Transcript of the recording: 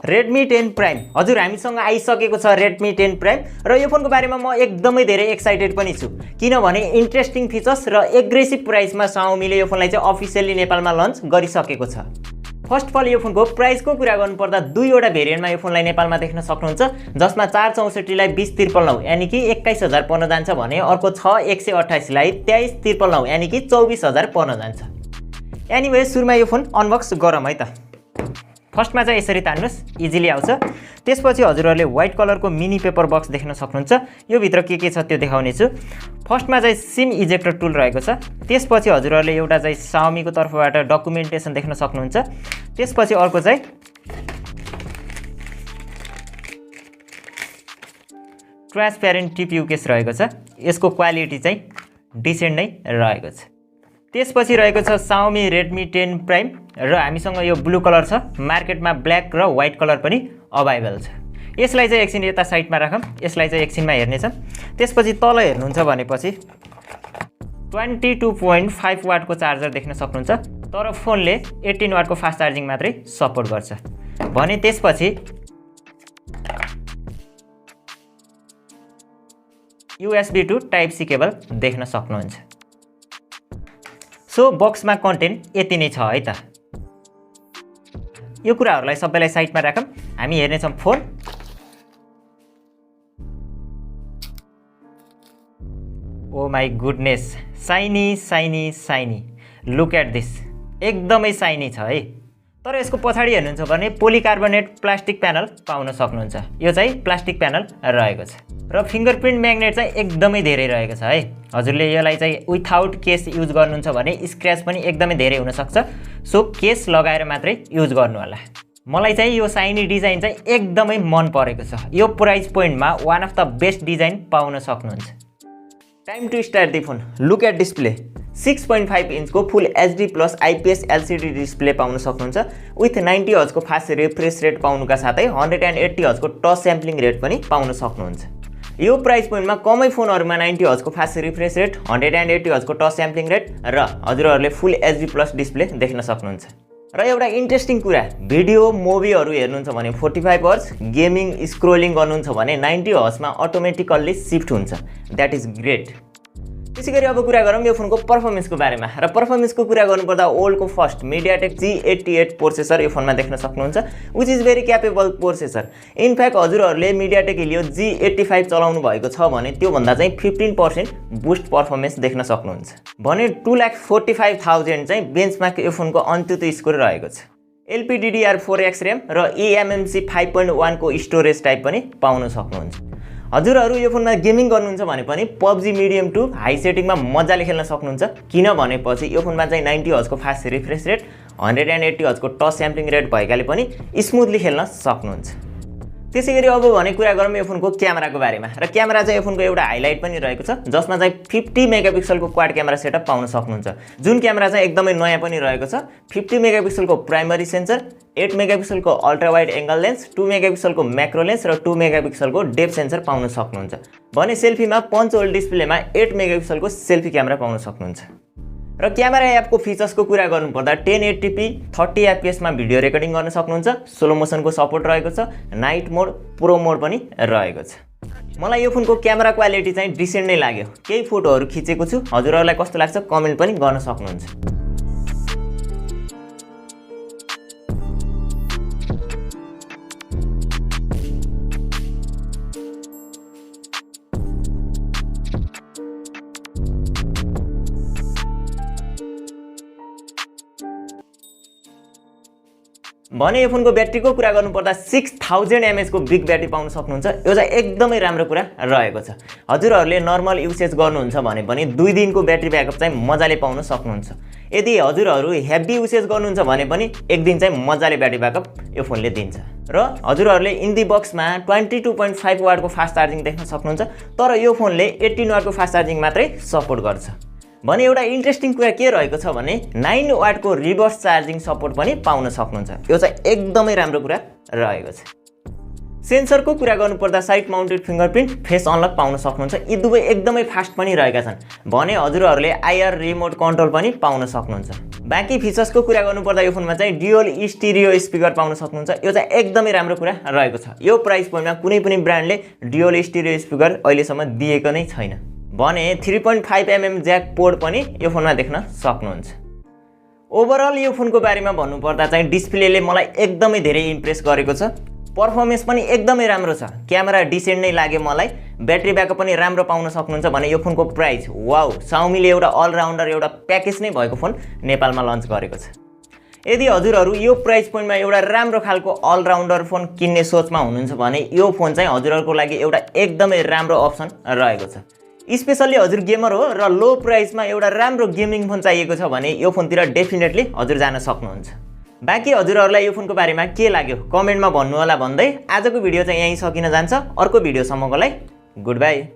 Redmi 10 Prime हजुर हामीसँग आइसकेको छ Redmi 10 Prime र यो फोनको बारेमा म एकदमै धेरै एक्साइटेड पनि छु किनभने इन्ट्रेस्टिङ फिचर्स र एग्रेसिभ प्राइसमा Xiaomi ले यो फोनलाई चाहिँ अफिसियली नेपालमा लन्च गरिसकेको छ। फर्स्ट अफ अल यो फोनको प्राइसको कुरा गर्नुपर्दा दुईवटा भेरिएन्टमा यो फोनलाई नेपालमा देख्न सक्नुहुन्छ जसमा 464 लाई 20,399 यानी कि 21,000 पर्न जान्छ भने अर्को छ 128 लाई 23,399 यानी कि 24,000 पर्न जान्छ। एनीवे सुरुमा यो फोन अनबक्स गरौँ है त। फर्स्टमा चाहिँ यसरी तान्नुस् इजिली आउँछ। त्यसपछि हजुरहरूले व्हाइट कलरको मिनी पेपर बक्स देख्न सक्नुहुन्छ। यो भित्र के छ त्यो देखाउने छु। फर्स्टमा चाहिँ सिम इजेक्टर टुल रहेको छ। त्यसपछि हजुरहरूले एउटा चाहिँ Xiaomi को तर्फबाट डकुमेन्टेसन देख्न सक्नुहुन्छ। त्यसपछि अर्को चाहिँ ट्रान्सप्यारेन्ट टिप केस रहेको छ। यसको क्वालिटी चाहिँ डिसेन्ट नै रहेको छ। त्यसपछि रहेको छ Xiaomi Redmi 10 Prime र हामीसँग यो ब्लू कलर छ। मार्केटमा ब्ल्याक र व्हाइट कलर पनि अभाइलेबल छ। यसलाई चाहिँ एकछिन यता साइडमा राखौँ। यसलाई चाहिँ एकछिनमा हेर्नेछ। त्यसपछि तल हेर्नुहुन्छ भनेपछि 22.5 वाटको चार्जर देख्न सक्नुहुन्छ तर फोनले 18 वाटको फास्ट चार्जिङ मात्रै सपोर्ट गर्छ भने त्यसपछि USB to Type-C केबल देख्न सक्नुहुन्छ। सो बक्समा कन्टेन्ट यति नै छ है त। यो कुराहरूलाई सबैलाई साइडमा राखौँ। हामी हेर्नेछौँ phone. Oh my goodness shiny look at this एकदमै साइनी छ है। तर यसको पछाडि हेर्नुहुन्छ भने पोलिकार्बोनेट प्लास्टिक प्यानल पाउन सक्नुहुन्छ। यो चाहिँ प्लास्टिक प्यानल रहेको छ र फिंगरप्रिन्ट म्याग्नेट चाहिँ एकदमै धेरै रहेको छ है। हजुरले यसलाई चाहिँ विथआउट केस युज गर्नुहुन्छ भने स्क्रैच पनि एकदमै धेरै हुन सक्छ। सो केस लगाएर मात्रै युज गर्नु होला। मलाई चाहिँ यो साइनी डिजाइन चाहिँ एकदमै मन परेको छ। यो प्राइस पोइन्टमा one of the best design पाउन सक्नुहुन्छ। Time to start the phone. Look at display 6.5 इन्चको फुल HD प्लस IPS LCD डिस्प्ले पाउन सक्नुहुन्छ विथ 90 हर्ट्जको फास्ट रिफ्रेश रेट पाउनुका साथै 180 हर्ट्जको टच स्याम्पलिङ रेट पनि पाउन सक्नुहुन्छ। यो प्राइस पोइन्टमा कमै फोनहरुमा 90 हर्ट्जको फास्ट रिफ्रेश रेट 180 हर्ट्जको टच स्याम्पलिङ रेट र हजुरहरूले फुल HD प्लस डिस्प्ले देख्न सक्नुहुन्छ। र एउटा इन्ट्रेस्टिङ कुरा भिडियो मुभीहरु हेर्नुहुन्छ भने 45 हर्ट्ज, गेमिङ स्क्रोलिङ गर्नुहुन्छ भने 90 हर्ट्जमा अटोमेटिकल्ली शिफ्ट हुन्छ। That is great. त्यसैगरी अब कुरा गरौँ यो फोनको परफर्मेन्सको बारेमा र परफर्मेन्सको कुरा गर्नुपर्दा ओल्डको फर्स्ट mediatek G88 प्रोसेसर यो फोनमा देख्न सक्नुहुन्छ which is very capable processor. In fact हजुरहरूले mediatek Helio G85 चलाउनु भएको छ भने त्यो भन्दा चाहिँ 15% बुस्ट परफर्मेन्स देख्न सक्नुहुन्छ भने 2,45,000 चाहिँ बेन्चमार्क यो फोनको अन्तुतो स्कोर रहेको छ। LPDDR4X RAM र eMMC 5.1 को स्टोरेज टाइप पनि पाउन सक्नुहुन्छ। हजुरहरू यो फोनमा गेमिङ गर्नुहुन्छ भने पनि PUBG मिडियम टु हाई सेटिङमा मजाले खेल्न सक्नुहुन्छ किनभने पछि यो फोनमा चाहिँ 90 हर्ट्जको फास्ट रिफ्रेश रेट 180 हर्ट्जको टच स्याम्पलिङ रेट भएकाले पनि स्मुथली खेल्न सक्नुहुन्छ। त्यसैगरी अब भने कुरा गरौँ यो फोनको क्यामेराको बारेमा र क्यामेरा चाहिँ यो फोनको एउटा हाइलाइट पनि रहेको छ जसमा चाहिँ 50 मेगापिक्सलको क्वाड क्यामेरा सेटअप पाउन सक्नुहुन्छ जुन क्यामेरा चाहिँ एकदमै नयाँ पनि रहेको छ। 50 मेगापिक्सलको प्राइमरी सेन्सर, 8 मेगापिक्सलको अल्ट्रा वाइड एंगल लेन्स, 2 मेगापिक्सलको मैक्रो लेन्स र 2 मेगापिक्सलको डेप्थ सेन्सर पाउन सक्नुहुन्छ भने सेल्फीमा पंच होल डिस्प्लेमा 8 मेगापिक्सलको सेल्फी क्यामेरा पाउन सक्नुहुन्छ। र क्यामेरा एपको फिचर्सको कुरा गर्नुपर्दा 1080p 30 fps मा भिडियो रेकर्डिङ गर्न सक्नुहुन्छ। स्लो मोसनको सपोर्ट रहेको छ। नाइट मोड, प्रो मोड पनि रहेको छ। मलाई यो फोनको क्यामेरा क्वालिटी चाहिँ डिसेन्ट नै लाग्यो। केही फोटोहरु खिचेको छु। हजुरहरूलाई कस्तो लाग्छ कमेन्ट पनि गर्न सक्नुहुन्छ। भने यो फोनको ब्याट्रीको कुरा गर्नुपर्दा 6000 mAh को बिग ब्याट्री पाउन सक्नुहुन्छ। यो चाहिँ एकदमै राम्रो कुरा रहेको छ। हजुरहरूले नर्मल युसेज गर्नुहुन्छ भने पनि 2 दिनको ब्याट्री ब्याकअप चाहिँ मजाले पाउन सक्नुहुन्छ। यदि हजुरहरू हेभी युसेज गर्नुहुन्छ भने पनि एक दिन चाहिँ मजाले ब्याट्री ब्याकअप यो फोनले दिन्छ। र हजुरहरूले इन दी बक्समा 22.5 वाटको फास्ट चार्जिङ देख्न सक्नुहुन्छ तर यो फोनले 18 वाटको फास्ट चार्जिङ मात्रै सपोर्ट गर्छ भने एउटा इन्ट्रेस्टिङ कुरा के रहेको छ भने 9 वाटको रिभर्स चार्जिङ सपोर्ट पनि पाउन सक्नुहुन्छ। यो चाहिँ एकदमै राम्रो कुरा रहेको छ। सेन्सरको कुरा गर्नुपर्दा side mounted fingerprint, face unlock पाउन सक्नुहुन्छ। यी दुवै एकदमै फास्ट पनि रहेका छन् भने हजुरहरूले आईआर रिमोट कन्ट्रोल पनि पाउन सक्नुहुन्छ। बाँकी फिचर्सको कुरा गर्नुपर्दा यो फोनमा चाहिँ ड्युअल स्टिरियो स्पिकर पाउन सक्नुहुन्छ। यो चाहिँ एकदमै राम्रो कुरा रहेको छ। यो प्राइस पोइन्टमा कुनै पनि ब्रान्डले ड्युअल स्टिरियो स्पिकर अहिलेसम्म दिएको नै छैन। भने 3.5 mm ज्याक पोर्ट पनि यो फोनमा देख्न सक्नुहुन्छ। ओभरअल यो फोनको बारेमा भन्नुपर्दा चाहिँ डिस्प्लेले मलाई एकदमै धेरै इम्प्रेस गरेको छ। पर्फर्मेन्स पनि एकदमै राम्रो छ। क्यामेरा डिसेन्ट नै लाग्यो मलाई। ब्याट्री ब्याकअप पनि राम्रो पाउन सक्नुहुन्छ। भने यो फोनको प्राइस वाउ, Xiaomi ले एउटा अलराउन्डर एउटा प्याकेज नै भएको फोन नेपालमा लन्च गरेको छ। यदि हजुरहरू यो प्राइस पोइन्टमा एउटा राम्रो खालको अलराउन्डर फोन किन्ने सोचमा हुनुहुन्छ भने यो फोन चाहिँ हजुरहरूको लागि एउटा एकदमै राम्रो अप्सन रहेको छ। स्पेशल्ली हजुर गेमर हो र लो प्राइसमा एउटा राम्रो गेमिङ फोन चाहिएको छ भने यो फोनतिर डेफिनेटली हजुर जान सक्नुहुन्छ। बाँकी हजुरहरूलाई यो फोनको बारेमा के लाग्यो कमेन्टमा भन्नु होला भन्दै आजको भिडियो चाहिँ यहीँ सकिन जान्छ। अर्को भिडियोसम्मको लागि गुड बाई।